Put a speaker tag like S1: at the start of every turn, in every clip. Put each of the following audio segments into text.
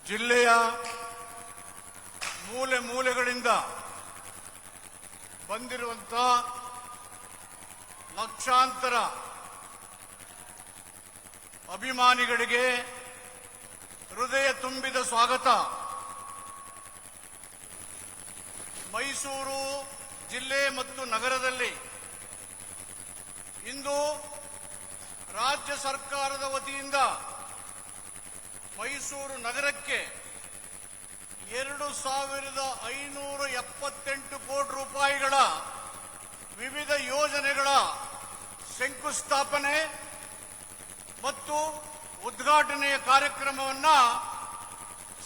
S1: ಜಿಲ್ಲೆಯ ಮೂಲೆ ಮೂಲೆಗಳಿಂದ ಬಂದಿರುವಂತಹ ಲಕ್ಷಾಂತರ ಅಭಿಮಾನಿಗಳಿಗೆ ಹೃದಯ ತುಂಬಿದ ಸ್ವಾಗತ. ಮೈಸೂರು ಜಿಲ್ಲೆ ಮತ್ತು ನಗರದಲ್ಲಿ ಇಂದು ರಾಜ್ಯ ಸರ್ಕಾರದ ವತಿಯಿಂದ ಮೈಸೂರು ನಗರಕ್ಕೆ 2,578 ಕೋಟಿ ರೂಪಾಯಿಗಳ ವಿವಿಧ ಯೋಜನೆಗಳ ಶಂಕುಸ್ಥಾಪನೆ ಮತ್ತು ಉದ್ಘಾಟನೆಯ ಕಾರ್ಯಕ್ರಮವನ್ನು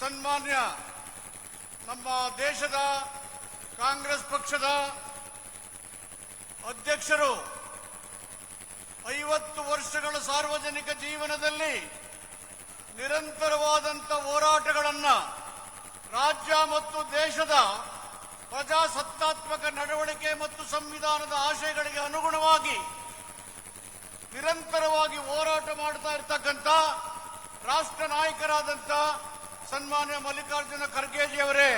S1: ಸನ್ಮಾನ್ಯ ನಮ್ಮ ದೇಶದ ಕಾಂಗ್ರೆಸ್ ಪಕ್ಷದ ಅಧ್ಯಕ್ಷರು 50 ವರ್ಷಗಳ ಸಾರ್ವಜನಿಕ ಜೀವನದಲ್ಲಿ ನಿರಂತರವಾದಂಥ ಹೋರಾಟಗಳನ್ನು ರಾಜ್ಯ ಮತ್ತು ದೇಶದ ಪ್ರಜಾಸತ್ತಾತ್ಮಕ ನಡವಳಿಕೆ ಮತ್ತು ಸಂವಿಧಾನದ ಆಶಯಗಳಿಗೆ ಅನುಗುಣವಾಗಿ ನಿರಂತರವಾಗಿ ಹೋರಾಟ ಮಾಡ್ತಾ ಇರತಕ್ಕಂಥ ರಾಷ್ಟ್ರ ನಾಯಕರಾದಂಥ ಸನ್ಮಾನ್ಯ ಮಲ್ಲಿಕಾರ್ಜುನ ಖರ್ಗೆಜಿಯವರೇ,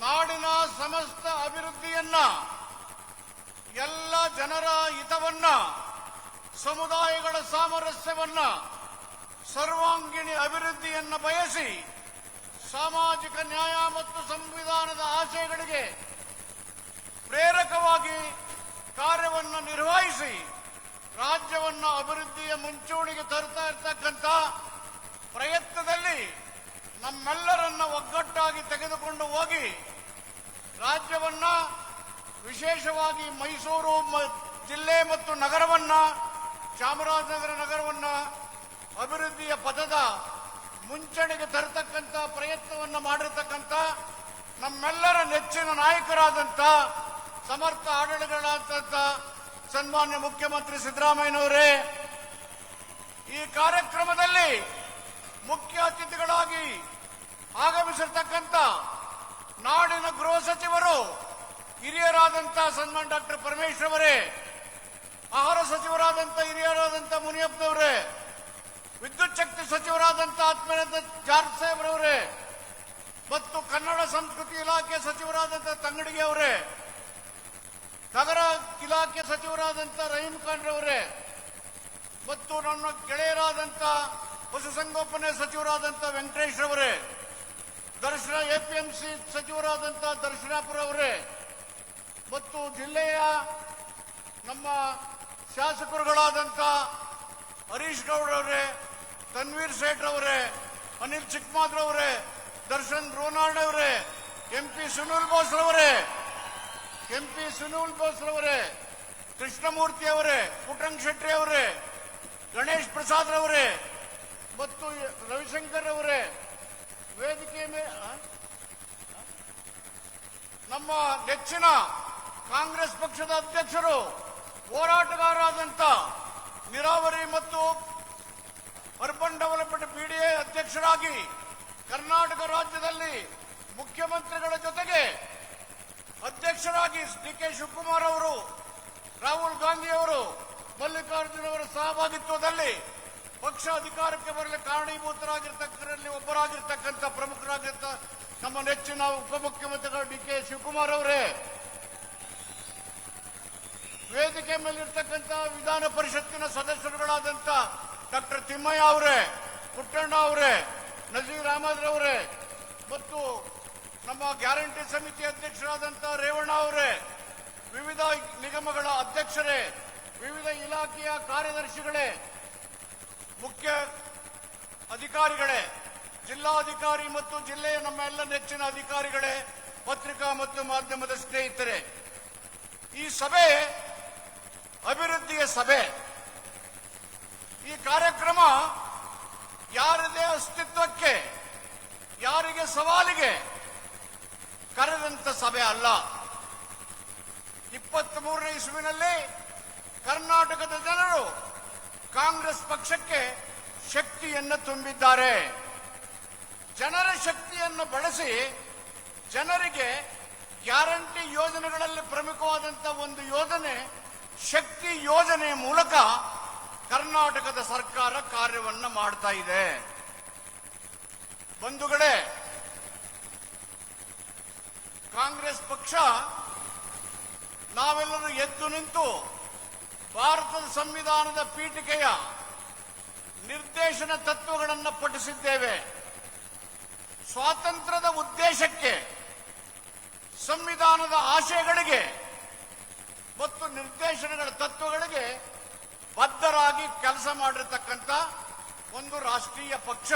S1: ನಾಡಿನ ಸಮಸ್ತ ಅಭಿವೃದ್ಧಿಯನ್ನ, ಎಲ್ಲ ಜನರ ಹಿತವನ್ನ, ಸಮುದಾಯಗಳ ಸಾಮರಸ್ಯವನ್ನ, ಸರ್ವಾಂಗೀಣ ಅಭಿವೃದ್ಧಿಯನ್ನು ಬಯಸಿ ಸಾಮಾಜಿಕ ನ್ಯಾಯ ಮತ್ತು ಸಂವಿಧಾನದ ಆಶಯಗಳಿಗೆ ಪ್ರೇರಕವಾಗಿ ಕಾರ್ಯವನ್ನು ನಿರ್ವಹಿಸಿ ರಾಜ್ಯವನ್ನು ಅಭಿವೃದ್ಧಿಯ ಮುಂಚೂಣಿಗೆ ತರ್ತಾ ಇರತಕ್ಕಂಥ ಪ್ರಯತ್ನದಲ್ಲಿ ನಮ್ಮೆಲ್ಲರನ್ನ ಒಗ್ಗಟ್ಟಾಗಿ ತೆಗೆದುಕೊಂಡು ಹೋಗಿ ರಾಜ್ಯವನ್ನ, ವಿಶೇಷವಾಗಿ ಮೈಸೂರು ಜಿಲ್ಲೆ ಮತ್ತು ನಗರವನ್ನ, ಚಾಮರಾಜನಗರ ನಗರವನ್ನ ಅಭಿವೃದ್ಧಿಯ ಪಥದ ಮುಂಚೂಣಿಗೆ ತರತಕ್ಕಂಥ ಪ್ರಯತ್ನವನ್ನು ಮಾಡಿರ್ತಕ್ಕಂಥ ನಮ್ಮೆಲ್ಲರ ನೆಚ್ಚಿನ ನಾಯಕರಾದಂಥ ಸಮರ್ಥ ಆಡಳಿತಗಳಾದಂಥ ಸನ್ಮಾನ್ಯ ಮುಖ್ಯಮಂತ್ರಿ ಸಿದ್ದರಾಮಯ್ಯನವರೇ, ಈ ಕಾರ್ಯಕ್ರಮದಲ್ಲಿ ಮುಖ್ಯ ಅತಿಥಿಗಳಾಗಿ ಆಗಮಿಸಿರ್ತಕ್ಕಂಥ ನಾಡಿನ ಗೃಹ ಸಚಿವರು ಹಿರಿಯರಾದಂಥ ಸನ್ಮಾನ್ಯ ಡಾಕ್ಟರ್ ಪರಮೇಶ್ವರ್ ಅವರೇ, ಆಹಾರ ಸಚಿವರಾದಂಥ ಹಿರಿಯರಾದಂಥ ಮುನಿಯಪ್ಪನವರೇ, ವಿದ್ಯುತ್ ಶಕ್ತಿ ಸಚಿವರಾದಂಥ ಆತ್ಮೀಯರಾದ ಜಾರ್ಜ್ ಸಾಹೇಬ್ರವರೇ ಮತ್ತು ಕನ್ನಡ ಸಂಸ್ಕೃತಿ ಇಲಾಖೆ ಸಚಿವರಾದಂಥ ತಂಗಡಿಗೆ ಅವರೇ, ನಗರ ಇಲಾಖೆ ಸಚಿವರಾದಂಥ ರಹೀಂ ಖಾನ್ ರವರೇ ಮತ್ತು ನನ್ನ ಗೆಳೆಯರಾದಂಥ ಪಶುಸಂಗೋಪನೆ ಸಚಿವರಾದಂಥ ವೆಂಕಟೇಶ್ ರವರೇ, ದರ್ಶನ ಎಪಿಎಂಸಿ ಸಚಿವರಾದಂಥ ದರ್ಶನಾಪುರ ಅವರೇ ಮತ್ತು ಜಿಲ್ಲೆಯ ನಮ್ಮ ಶಾಸಕರುಗಳಾದಂಥ ಹರೀಶ್ ಗೌಡ್ರವರೇ, ತನ್ವೀರ್ ಸೇಠ್ ಅವರೇ, ಅನಿಲ್ ಚಿಕ್ಕಮಾದ್ರವರೇ, ದರ್ಶನ್ ರೋನಾಲ್ಡ್ ಅವರೇ, ಎಂಪಿ ಸುನೀಲ್ ಬೋಸ್ ರವರೇ, ಕೃಷ್ಣಮೂರ್ತಿ ಅವರೇ, ಪುಟ್ಟರಂಗ ಶೆಟ್ಟಿ ಅವರೇ, ಗಣೇಶ್ ಪ್ರಸಾದ್ ರವರೇ ಮತ್ತು ರವಿಶಂಕರ್ ಅವರೇ, ವೇದಿಕೆ ನಮ್ಮ ನೆಚ್ಚಿನ ಕಾಂಗ್ರೆಸ್ ಪಕ್ಷದ ಅಧ್ಯಕ್ಷರು, ಹೋರಾಟಗಾರರಾದಂಥ ನೀರಾವರಿ ಮತ್ತು ಅರ್ಬನ್ ಡೆವಲಪ್ಮೆಂಟ್ ಬಿಡಿಎ ಅಧ್ಯಕ್ಷರಾಗಿ ಕರ್ನಾಟಕ ರಾಜ್ಯದಲ್ಲಿ ಮುಖ್ಯಮಂತ್ರಿಗಳ ಜೊತೆಗೆ ಅಧ್ಯಕ್ಷರಾಗಿ ಡಿಕೆ ಶಿವಕುಮಾರ್ ಅವರು, ರಾಹುಲ್ ಗಾಂಧಿ ಅವರು, ಮಲ್ಲಿಕಾರ್ಜುನ್ ಅವರ ಸಹಭಾಗಿತ್ವದಲ್ಲಿ ಪಕ್ಷ ಅಧಿಕಾರಕ್ಕೆ ಬರಲು ಕಾರಣೀಭೂತರಾಗಿರ್ತಕ್ಕರಲ್ಲಿ ಒಬ್ಬರಾಗಿರ್ತಕ್ಕಂಥ ಪ್ರಮುಖರಾಗಿರ್ತ ನಮ್ಮ ನೆಚ್ಚಿನ ಉಪಮುಖ್ಯಮಂತ್ರಿಗಳು ಡಿಕೆ ಶಿವಕುಮಾರ್ ಅವರೇ, ವೇದಿಕೆ ಮೇಲಿರ್ತಕ್ಕಂಥ ವಿಧಾನ ಪರಿಷತ್ತಿನ ಸದಸ್ಯರುಗಳಾದಂಥ ಡಾಕ್ಟರ್ ತಿಮ್ಮಯ್ಯ ಅವರೇ, ಪುಟ್ಟಣ್ಣ ಅವರೇ, ನಜೀರ್ ಅಹಮದ್ ಅವರೇ ಮತ್ತು ನಮ್ಮ ಗ್ಯಾರಂಟಿ ಸಮಿತಿ ಅಧ್ಯಕ್ಷರಾದಂಥ ರೇವಣ್ಣ ಅವರೇ, ವಿವಿಧ ನಿಗಮಗಳ ಅಧ್ಯಕ್ಷರೇ, ವಿವಿಧ ಇಲಾಖೆಯ ಕಾರ್ಯದರ್ಶಿಗಳೇ, ಮುಖ್ಯ ಅಧಿಕಾರಿಗಳೇ, ಜಿಲ್ಲಾಧಿಕಾರಿ ಮತ್ತು ಜಿಲ್ಲೆಯ ನಮ್ಮ ಎಲ್ಲ ನೆಚ್ಚಿನ ಅಧಿಕಾರಿಗಳೇ, ಪತ್ರಿಕಾ ಮತ್ತು ಮಾಧ್ಯಮದ ಸ್ನೇಹಿತರೆ, ಈ ಸಭೆ ಅಭಿವೃದ್ಧಿಯ ಸಭೆ. ಈ ಕಾರ್ಯಕ್ರಮ ಯಾರದೇ ಅಸ್ತಿತ್ವಕ್ಕೆ, ಯಾರಿಗೆ ಸವಾಲಿಗೆ ಕರೆದಂತ ಸಭೆ ಅಲ್ಲ. 23ನೇ ಇಸ್ವಿನಲ್ಲಿ ಕರ್ನಾಟಕದ ಜನರು ಕಾಂಗ್ರೆಸ್ ಪಕ್ಷಕ್ಕೆ ಶಕ್ತಿಯನ್ನು ತುಂಬಿದ್ದಾರೆ. ಜನರ ಶಕ್ತಿಯನ್ನು ಬಳಸಿ ಜನರಿಗೆ ಗ್ಯಾರಂಟಿ ಯೋಜನೆಗಳಲ್ಲಿ ಪ್ರಮುಖವಾದಂಥ ಒಂದು ಯೋಜನೆ ಶಕ್ತಿ ಯೋಜನೆಯ ಮೂಲಕ ಕರ್ನಾಟಕದ ಸರ್ಕಾರ ಕಾರ್ಯವನ್ನು ಮಾಡ್ತಾ ಇದೆ. ಬಂಧುಗಳೇ, ಕಾಂಗ್ರೆಸ್ ಪಕ್ಷ ನಾವೆಲ್ಲರೂ ಎದ್ದು ನಿಂತು ಭಾರತದ ಸಂವಿಧಾನದ ಪೀಠಿಕೆಯ ನಿರ್ದೇಶನ ತತ್ವಗಳನ್ನು ಪಠಿಸಿದ್ದೇವೆ. ಸ್ವಾತಂತ್ರ್ಯದ ಉದ್ದೇಶಕ್ಕೆ, ಸಂವಿಧಾನದ ಆಶಯಗಳಿಗೆ ಮತ್ತು ನಿರ್ದೇಶನಗಳ ತತ್ವಗಳಿಗೆ ಬದ್ಧರಾಗಿ ಕೆಲಸ ಮಾಡಿರತಕ್ಕಂಥ ಒಂದು ರಾಷ್ಟ್ರೀಯ ಪಕ್ಷ,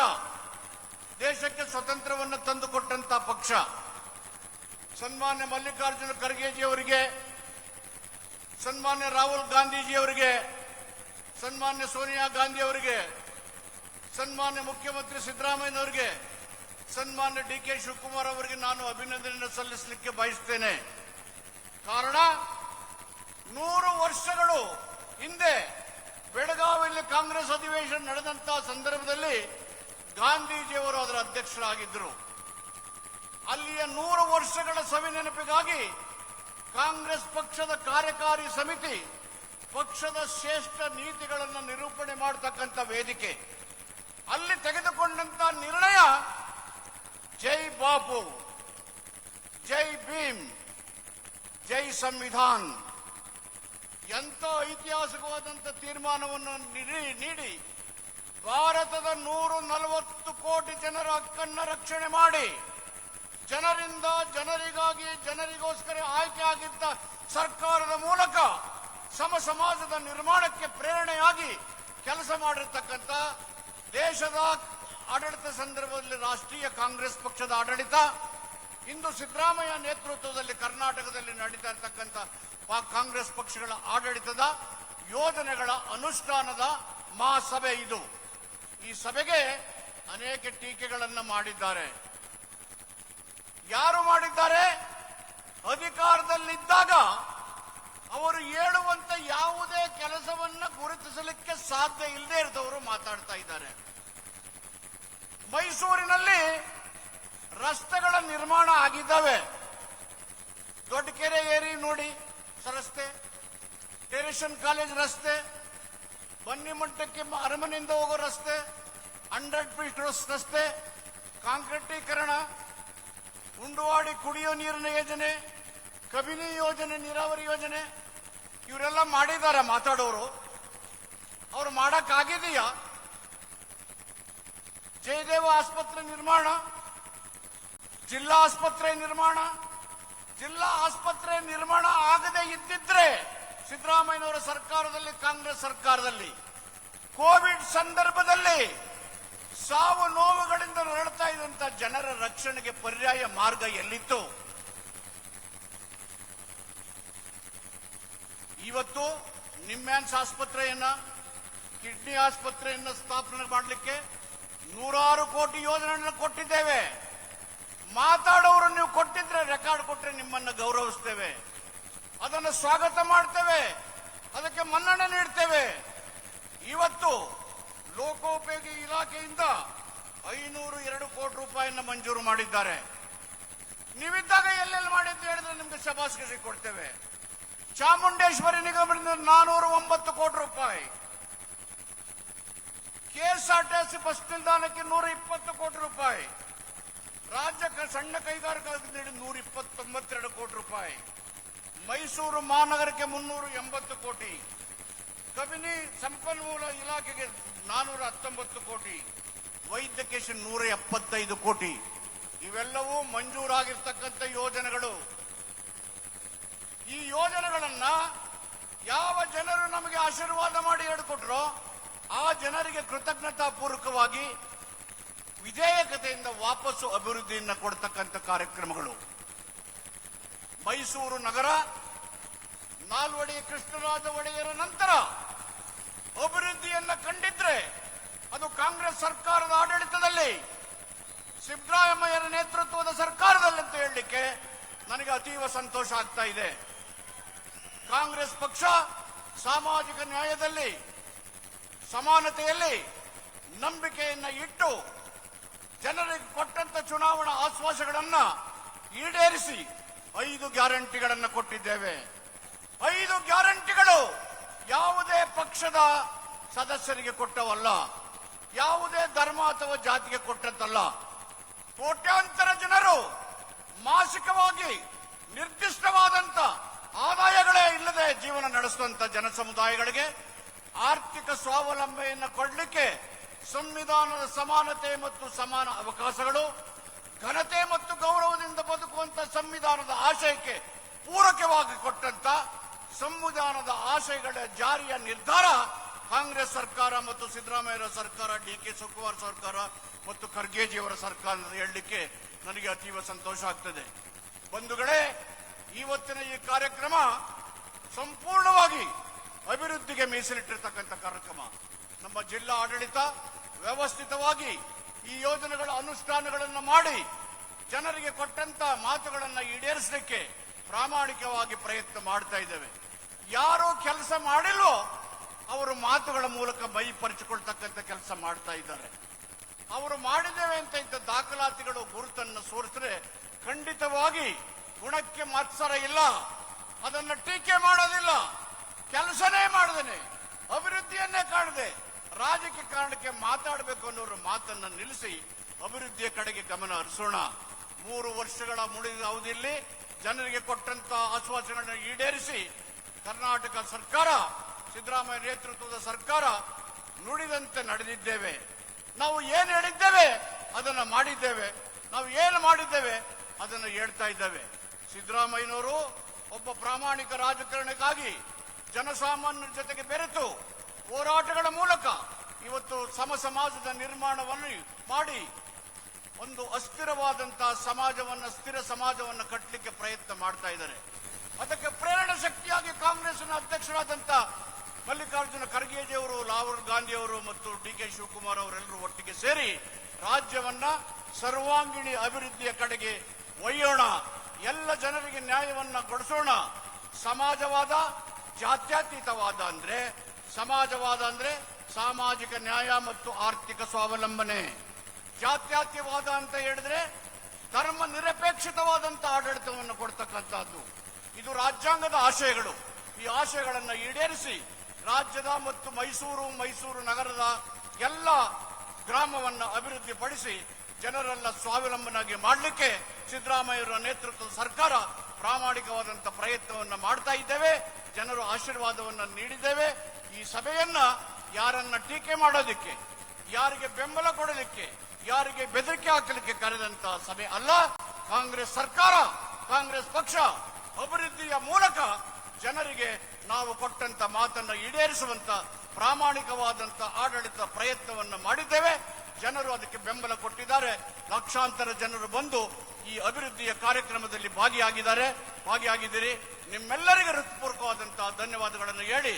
S1: ದೇಶಕ್ಕೆ ಸ್ವತಂತ್ರವನ್ನು ತಂದುಕೊಟ್ಟಂತ ಪಕ್ಷ. ಸನ್ಮಾನ್ಯ ಮಲ್ಲಿಕಾರ್ಜುನ ಖರ್ಗೆಜಿಯವರಿಗೆ, ಸನ್ಮಾನ್ಯ ರಾಹುಲ್ ಗಾಂಧೀಜಿಯವರಿಗೆ, ಸನ್ಮಾನ್ಯ ಸೋನಿಯಾ ಗಾಂಧಿ ಅವರಿಗೆ, ಸನ್ಮಾನ್ಯ ಮುಖ್ಯಮಂತ್ರಿ ಸಿದ್ದರಾಮಯ್ಯನವರಿಗೆ, ಸನ್ಮಾನ್ಯ ಡಿ.ಕೆ. ಶಿವಕುಮಾರ್ ಅವರಿಗೆ ನಾನು ಅಭಿನಂದನೆ ಸಲ್ಲಿಸಲಿಕ್ಕೆ ಬಯಸುತ್ತೇನೆ. ಕಾರಣ, 100 ವರ್ಷಗಳು ಹಿಂದೆ ಬೆಳಗಾವಿಯಲ್ಲಿ ಕಾಂಗ್ರೆಸ್ ಅಧಿವೇಶನ ನಡೆದಂತಹ ಸಂದರ್ಭದಲ್ಲಿ ಗಾಂಧೀಜಿಯವರು ಅದರ ಅಧ್ಯಕ್ಷರಾಗಿದ್ದರು. ಅಲ್ಲಿಯ 100 ವರ್ಷಗಳ ಸವಿನೆನಪಿಗಾಗಿ ಕಾಂಗ್ರೆಸ್ ಪಕ್ಷದ ಕಾರ್ಯಕಾರಿ ಸಮಿತಿ ಪಕ್ಷದ ಶ್ರೇಷ್ಠ ನೀತಿಗಳನ್ನು ನಿರೂಪಣೆ ಮಾಡತಕ್ಕಂಥ ವೇದಿಕೆ. ಅಲ್ಲಿ ತೆಗೆದುಕೊಂಡಂತ ನಿರ್ಣಯ ಜೈ ಬಾಪು, ಜೈ ಭೀಮ್, ಜೈ ಸಂವಿಧಾನ್. ಎಂಥ ಐತಿಹಾಸಿಕವಾದಂಥ ತೀರ್ಮಾನವನ್ನು ನೀಡಿ ಭಾರತದ 140 ಕೋಟಿ ಜನರ ಹಕ್ಕನ್ನು ರಕ್ಷಣೆ ಮಾಡಿ, ಜನರಿಂದ ಜನರಿಗಾಗಿ ಜನರಿಗೋಸ್ಕರ ಆಯ್ಕೆಯಾಗಿದ್ದ ಸರ್ಕಾರದ ಮೂಲಕ ಸಮ ಸಮಾಜದ ನಿರ್ಮಾಣಕ್ಕೆ ಪ್ರೇರಣೆಯಾಗಿ ಕೆಲಸ ಮಾಡಿರ್ತಕ್ಕಂಥ ದೇಶದ ಆಡಳಿತ ಸಂದರ್ಭದಲ್ಲಿ ರಾಷ್ಟ್ರೀಯ ಕಾಂಗ್ರೆಸ್ ಪಕ್ಷದ ಆಡಳಿತ, ಇಂದು ಸಿದ್ದರಾಮಯ್ಯ ನೇತೃತ್ವದಲ್ಲಿ ಕರ್ನಾಟಕದಲ್ಲಿ ನಡೀತಾ ಇರತಕ್ಕಂಥ ಕಾಂಗ್ರೆಸ್ ಪಕ್ಷಗಳ ಆಡಳಿತದ ಯೋಜನೆಗಳ ಅನುಷ್ಠಾನದ ಮಹಾಸಭೆ ಇದು. ಈ ಸಭೆಗೆ ಅನೇಕ ಟೀಕೆಗಳನ್ನು ಮಾಡಿದ್ದಾರೆ. ಯಾರು ಮಾಡಿದ್ದಾರೆ? ಅಧಿಕಾರದಲ್ಲಿದ್ದಾಗ ಅವರು ಹೇಳುವಂತ ಯಾವುದೇ ಕೆಲಸವನ್ನ ಗುರುತಿಸಲಿಕ್ಕೆ ಸಾಧ್ಯ ಇಲ್ಲದೆ ಇದ್ದವರು ಮಾತಾಡ್ತಾ ಇದ್ದಾರೆ. ಮೈಸೂರಿನಲ್ಲಿ ರಸ್ತೆಗಳ ನಿರ್ಮಾಣ ಆಗಿದ್ದಾವೆ. ದೊಡ್ಡಕೆರೆ ಏರಿ ನೋಡಿ ರಸ್ತೆ, ಟೆರಿಷನ್ ಕಾಲೇಜ್ ರಸ್ತೆ, ಬನ್ನಿಮಠಕ್ಕೆ ಅರಮನೆಯಿಂದ ಹೋಗೋ ರಸ್ತೆ, 100 ಫೀಟ್ ರಸ್ತೆ, ಕಾಂಕ್ರೀಟೀಕರಣ, ಉಂಡುವಾಡಿ ಕುಡಿಯೋ ನೀರಿನ ಯೋಜನೆ, ಕಬಿನಿ ಯೋಜನೆ, ನೀರಾವರಿ ಯೋಜನೆ, ಇವರೆಲ್ಲ ಮಾಡಿದ್ದಾರೆ ಮಾತಾಡೋರು. ಅವ್ರು ಮಾಡಕ್ಕಾಗಿದೆಯಾ? ಜಯದೇವ ಆಸ್ಪತ್ರೆ ನಿರ್ಮಾಣ, ಜಿಲ್ಲಾ ಆಸ್ಪತ್ರೆ ನಿರ್ಮಾಣ, ಜಿಲ್ಲಾ ಆಸ್ಪತ್ರೆ ನಿರ್ಮಾಣ ಆಗದೆ ಇದ್ದಿದ್ರೆ ಸಿದ್ದರಾಮಯ್ಯನವರ ಸರ್ಕಾರದಲ್ಲಿ, ಕಾಂಗ್ರೆಸ್ ಸರ್ಕಾರದಲ್ಲಿ ಕೋವಿಡ್ ಸಂದರ್ಭದಲ್ಲಿ ಸಾವು ನೋವುಗಳಿಂದ ನರಳ್ತಾ ಇದ್ದಂತ ಜನರ ರಕ್ಷಣೆಗೆ ಪರ್ಯಾಯ ಮಾರ್ಗ ಎಲ್ಲಿತ್ತು? ಇವತ್ತು ನಿಮ್ಯಾನ್ಸ್ ಆಸ್ಪತ್ರೆಯನ್ನ, ಕಿಡ್ನಿ ಆಸ್ಪತ್ರೆಯನ್ನ ಸ್ಥಾಪನೆ ಮಾಡಲಿಕ್ಕೆ 100 ಕೋಟಿ ಯೋಜನೆಯನ್ನು ಕೊಟ್ಟಿದ್ದೇವೆ. ಮಾತಾಡೋರು ನೀವು ಕೊಟ್ಟಿದ್ರೆ, ರೆಕಾರ್ಡ್ ಕೊಟ್ಟರೆ ನಿಮ್ಮನ್ನು ಗೌರವಿಸ್ತೇವೆ, ಅದನ್ನು ಸ್ವಾಗತ ಮಾಡ್ತೇವೆ, ಅದಕ್ಕೆ ಮನ್ನಣೆ ನೀಡ್ತೇವೆ. ಇವತ್ತು ಲೋಕೋಪಯೋಗಿ ಇಲಾಖೆಯಿಂದ 502 ಕೋಟಿ ರೂಪಾಯಿಯನ್ನು ಮಂಜೂರು ಮಾಡಿದ್ದಾರೆ. ನೀವಿದ್ದಾಗ ಎಲ್ಲೆಲ್ಲಿ ಮಾಡಿದ್ದು ಹೇಳಿದ್ರೆ ನಿಮ್ಗೆ ಶಬಾಷ್ಗಿರಿ ಕೊಡ್ತೇವೆ. ಚಾಮುಂಡೇಶ್ವರಿ ನಿಗಮದಿಂದ 409 ಕೋಟಿ ರೂಪಾಯಿ, ಕೆಎಸ್ಆರ್ಟಿಸಿ ಬಸ್ ನಿಲ್ದಾಣಕ್ಕೆ 120 ಕೋಟಿ ರೂಪಾಯಿ, ರಾಜ್ಯ ಸಣ್ಣ ಕೈಗಾರಿಕಾ 192 ಕೋಟಿ ರೂಪಾಯಿ, ಮೈಸೂರು ಮಹಾನಗರಕ್ಕೆ 380 ಕೋಟಿ, ಕಬಿನಿ ಸಂಪನ್ಮೂಲ ಇಲಾಖೆಗೆ 419 ಕೋಟಿ, ವೈದ್ಯಕೀಯ 175 ಕೋಟಿ. ಇವೆಲ್ಲವೂ ಮಂಜೂರಾಗಿರ್ತಕ್ಕಂಥ ಯೋಜನೆಗಳು. ಈ ಯೋಜನೆಗಳನ್ನ ಯಾವ ಜನರು ನಮಗೆ ಆಶೀರ್ವಾದ ಮಾಡಿ ಹೇಳಿಕೊಟ್ರೋ ಆ ಜನರಿಗೆ ಕೃತಜ್ಞತಾ ಪೂರ್ವಕವಾಗಿ ವಿಧೇಯಕತೆಯಿಂದ ವಾಪಸ್ಸು ಅಭಿವೃದ್ಧಿಯನ್ನು ಕೊಡ್ತಕ್ಕಂಥ ಕಾರ್ಯಕ್ರಮಗಳು. ಮೈಸೂರು ನಗರ ನಾಲ್ವಡಿ ಕೃಷ್ಣರಾಜ ಒಡೆಯರ ನಂತರ ಅಭಿವೃದ್ಧಿಯನ್ನ ಕಂಡಿದ್ರೆ ಅದು ಕಾಂಗ್ರೆಸ್ ಸರ್ಕಾರದ ಆಡಳಿತದಲ್ಲಿ, ಸಿದ್ದರಾಮಯ್ಯರ ನೇತೃತ್ವದ ಸರ್ಕಾರದಲ್ಲಿ ಅಂತ ಹೇಳಲಿಕ್ಕೆ ನನಗೆ ಅತೀವ ಸಂತೋಷ ಆಗ್ತಾ ಇದೆ. ಕಾಂಗ್ರೆಸ್ ಪಕ್ಷ ಸಾಮಾಜಿಕ ನ್ಯಾಯದಲ್ಲಿ, ಸಮಾನತೆಯಲ್ಲಿ ನಂಬಿಕೆಯನ್ನ ಇಟ್ಟು ಜನರಿಗೆ ಕೊಟ್ಟಂತ ಚುನಾವಣಾ ಆಶ್ವಾಸಗಳನ್ನ ಈಡೇರಿಸಿ 5 ಗ್ಯಾರಂಟಿಗಳನ್ನು ಕೊಟ್ಟಿದ್ದೇವೆ. 5 ಗ್ಯಾರಂಟಿಗಳು ಯಾವುದೇ ಪಕ್ಷದ ಸದಸ್ಯರಿಗೆ ಕೊಟ್ಟವಲ್ಲ, ಯಾವುದೇ ಧರ್ಮ ಅಥವಾ ಜಾತಿಗೆ ಕೊಟ್ಟದ್ದಲ್ಲ. ಕೋಟ್ಯಾಂತರ ಜನರು ಮಾಸಿಕವಾಗಿ ನಿರ್ದಿಷ್ಟವಾದಂತ ಆದಾಯಗಳೇ ಇಲ್ಲದೆ ಜೀವನ ನಡೆಸುವಂತ ಜನ ಸಮುದಾಯಗಳಿಗೆ ಆರ್ಥಿಕ ಸ್ವಾವಲಂಬನೆಯನ್ನು ಕೊಡಲಿಕ್ಕೆ ಸಂವಿಧಾನದ ಸಮಾನತೆ ಮತ್ತು ಸಮಾನ ಅವಕಾಶಗಳು, ಘನತೆ ಮತ್ತು ಗೌರವದಿಂದ ಬದುಕುವಂತ ಸಂವಿಧಾನದ ಆಶಯಕ್ಕೆ ಪೂರಕವಾಗಿ ಕೊಟ್ಟಂತ ಸಂವಿಧಾನದ ಆಶಯಗಳ ಜಾರಿಯ ನಿರ್ಧಾರ ಕಾಂಗ್ರೆಸ್ ಸರ್ಕಾರ ಮತ್ತು ಸಿದ್ದರಾಮಯ್ಯ ಸರ್ಕಾರ, ಡಿ.ಕೆ. ಶಿವಕುಮಾರ್ ಸರ್ಕಾರ ಮತ್ತು ಖರ್ಗೆಜಿಯವರ ಸರ್ಕಾರ ಹೇಳಲಿಕ್ಕೆ ನನಗೆ ಅತೀವ ಸಂತೋಷ ಆಗ್ತದೆ. ಬಂಧುಗಳೇ, ಇವತ್ತಿನ ಈ ಕಾರ್ಯಕ್ರಮ ಸಂಪೂರ್ಣವಾಗಿ ಅಭಿವೃದ್ಧಿಗೆ ಮೀಸಲಿಟ್ಟಿರ್ತಕ್ಕಂಥ ಕಾರ್ಯಕ್ರಮ. ನಮ್ಮ ಜಿಲ್ಲಾ ಆಡಳಿತ ವ್ಯವಸ್ಥಿತವಾಗಿ ಈ ಯೋಜನೆಗಳ ಅನುಷ್ಠಾನಗಳನ್ನು ಮಾಡಿ ಜನರಿಗೆ ಕೊಟ್ಟಂತ ಮಾತುಗಳನ್ನು ಈಡೇರಿಸಲಿಕ್ಕೆ ಪ್ರಾಮಾಣಿಕವಾಗಿ ಪ್ರಯತ್ನ ಮಾಡ್ತಾ ಇದ್ದೇವೆ. ಯಾರು ಕೆಲಸ ಮಾಡಿಲ್ವೋ ಅವರು ಮಾತುಗಳ ಮೂಲಕ ಮೈ ಪರಿಚಿಕೊಳ್ತಕ್ಕಂಥ ಕೆಲಸ ಮಾಡ್ತಾ ಇದ್ದಾರೆ. ಅವರು ಮಾಡಿದ್ದೇವೆ ಅಂತ ಇಂಥ ದಾಖಲಾತಿಗಳು ಗುರುತನ್ನು ಸೋರಿಸಿದ್ರೆ ಖಂಡಿತವಾಗಿ ಗುಣಕ್ಕೆ ಮತ್ಸರ ಇಲ್ಲ, ಅದನ್ನ ಟೀಕೆ ಮಾಡೋದಿಲ್ಲ. ಕೆಲಸನೇ ಮಾಡದೇನೆ, ಅಭಿವೃದ್ಧಿಯನ್ನೇ ಕಾಣದೆ ರಾಜಕೀಯ ಕಾರಣಕ್ಕೆ ಮಾತಾಡಬೇಕು ಅನ್ನೋರ ಮಾತನ್ನ ನಿಲ್ಲಿಸಿ ಅಭಿವೃದ್ಧಿಯ ಕಡೆಗೆ ಗಮನ ಹರಿಸೋಣ. 3 ವರ್ಷಗಳ ಮುಗಿದ ಅವಧಿಯಲ್ಲಿ ಜನರಿಗೆ ಕೊಟ್ಟಂತ ಆಶ್ವಾಸನೆಗಳನ್ನು ಈಡೇರಿಸಿ ಕರ್ನಾಟಕ ಸರ್ಕಾರ, ಸಿದ್ದರಾಮಯ್ಯ ನೇತೃತ್ವದ ಸರ್ಕಾರ ನುಡಿದಂತೆ ನಡೆದಿದ್ದೇವೆ. ನಾವು ಏನು ಹೇಳಿದ್ದೇವೆ ಅದನ್ನ ಮಾಡಿದ್ದೇವೆ, ನಾವು ಏನು ಮಾಡಿದ್ದೇವೆ ಅದನ್ನು ಹೇಳ್ತಾ ಇದ್ದೇವೆ. ಸಿದ್ದರಾಮಯ್ಯನವರು ಒಬ್ಬ ಪ್ರಾಮಾಣಿಕ ರಾಜಕಾರಣಿಗಾಗಿ ಜನಸಾಮಾನ್ಯರ ಜೊತೆಗೆ ಬೆರೆತು ಹೋರಾಟಗಳ ಮೂಲಕ ಇವತ್ತು ಸಮಾಜದ ನಿರ್ಮಾಣವನ್ನು ಮಾಡಿ ಒಂದು ಅಸ್ಥಿರವಾದಂತಹ ಸಮಾಜವನ್ನು, ಸ್ಥಿರ ಸಮಾಜವನ್ನು ಕಟ್ಟಲಿಕ್ಕೆ ಪ್ರಯತ್ನ ಮಾಡ್ತಾ ಇದ್ದಾರೆ. ಅದಕ್ಕೆ ಪ್ರೇರಣಾ ಶಕ್ತಿಯಾಗಿ ಕಾಂಗ್ರೆಸ್ನ ಅಧ್ಯಕ್ಷರಾದಂಥ ಮಲ್ಲಿಕಾರ್ಜುನ ಖರ್ಗೆಜಿಯವರು, ರಾಹುಲ್ ಗಾಂಧಿಯವರು ಮತ್ತು ಡಿ.ಕೆ. ಶಿವಕುಮಾರ್ ಅವರೆಲ್ಲರೂ ಒಟ್ಟಿಗೆ ಸೇರಿ ರಾಜ್ಯವನ್ನ ಸರ್ವಾಂಗೀಣ ಅಭಿವೃದ್ಧಿಯ ಕಡೆಗೆ ಒಯ್ಯೋಣ, ಎಲ್ಲ ಜನರಿಗೆ ನ್ಯಾಯವನ್ನ ಕೊಡಿಸೋಣ. ಸಮಾಜವಾದ, ಜಾತ್ಯತೀತವಾದ ಅಂದ್ರೆ ಸಮಾಜವಾದ ಅಂದ್ರೆ ಸಾಮಾಜಿಕ ನ್ಯಾಯ ಮತ್ತು ಆರ್ಥಿಕ ಸ್ವಾವಲಂಬನೆ. ಜಾತ್ಯತೀತವಾದ ಅಂತ ಹೇಳಿದ್ರೆ ಧರ್ಮ ನಿರಪೇಕ್ಷಿತವಾದಂತ ಆಡಳಿತವನ್ನು ಕೊಡ್ತಕ್ಕಂಥದ್ದು. ಇದು ರಾಜ್ಯಾಂಗದ ಆಶಯಗಳು. ಈ ಆಶಯಗಳನ್ನು ಈಡೇರಿಸಿ ರಾಜ್ಯದ ಮತ್ತು ಮೈಸೂರು ನಗರದ ಎಲ್ಲ ಗ್ರಾಮವನ್ನು ಅಭಿವೃದ್ಧಿಪಡಿಸಿ ಜನರೆಲ್ಲ ಸ್ವಾವಲಂಬನಾಗಿ ಮಾಡಲಿಕ್ಕೆ ಸಿದ್ದರಾಮಯ್ಯರ ನೇತೃತ್ವದ ಸರ್ಕಾರ ಪ್ರಾಮಾಣಿಕವಾದಂತಹ ಪ್ರಯತ್ನವನ್ನು ಮಾಡ್ತಾ ಇದ್ದೇವೆ. ಜನರು ಆಶೀರ್ವಾದವನ್ನು ನೀಡಿದ್ದೇವೆ. ಈ ಸಭೆಯನ್ನ ಯಾರನ್ನ ಟೀಕೆ ಮಾಡೋದಿಕ್ಕೆ, ಯಾರಿಗೆ ಬೆಂಬಲ ಕೊಡಲಿಕ್ಕೆ, ಯಾರಿಗೆ ಬೆದರಿಕೆ ಹಾಕಲಿಕ್ಕೆ ಕರೆದಂತಹ ಸಭೆ ಅಲ್ಲ. ಕಾಂಗ್ರೆಸ್ ಸರ್ಕಾರ, ಕಾಂಗ್ರೆಸ್ ಪಕ್ಷ ಅಭಿವೃದ್ಧಿಯ ಮೂಲಕ ಜನರಿಗೆ ನಾವು ಕೊಟ್ಟಂತ ಮಾತನ್ನ ಈಡೇರಿಸುವಂತ ಪ್ರಾಮಾಣಿಕವಾದಂತ ಆಡಳಿತ ಪ್ರಯತ್ನವನ್ನು ಮಾಡಿದ್ದೇವೆ. ಜನರು ಅದಕ್ಕೆ ಬೆಂಬಲ ಕೊಟ್ಟಿದ್ದಾರೆ. ಲಕ್ಷಾಂತರ ಜನರು ಬಂದು ಈ ಅಭಿವೃದ್ಧಿಯ ಕಾರ್ಯಕ್ರಮದಲ್ಲಿ ಭಾಗಿಯಾಗಿದ್ದೀರಿ. ನಿಮ್ಮೆಲ್ಲರಿಗೂ ಹೃತ್ಪೂರ್ವಕವಾದಂತಹ ಧನ್ಯವಾದಗಳನ್ನು ಹೇಳಿ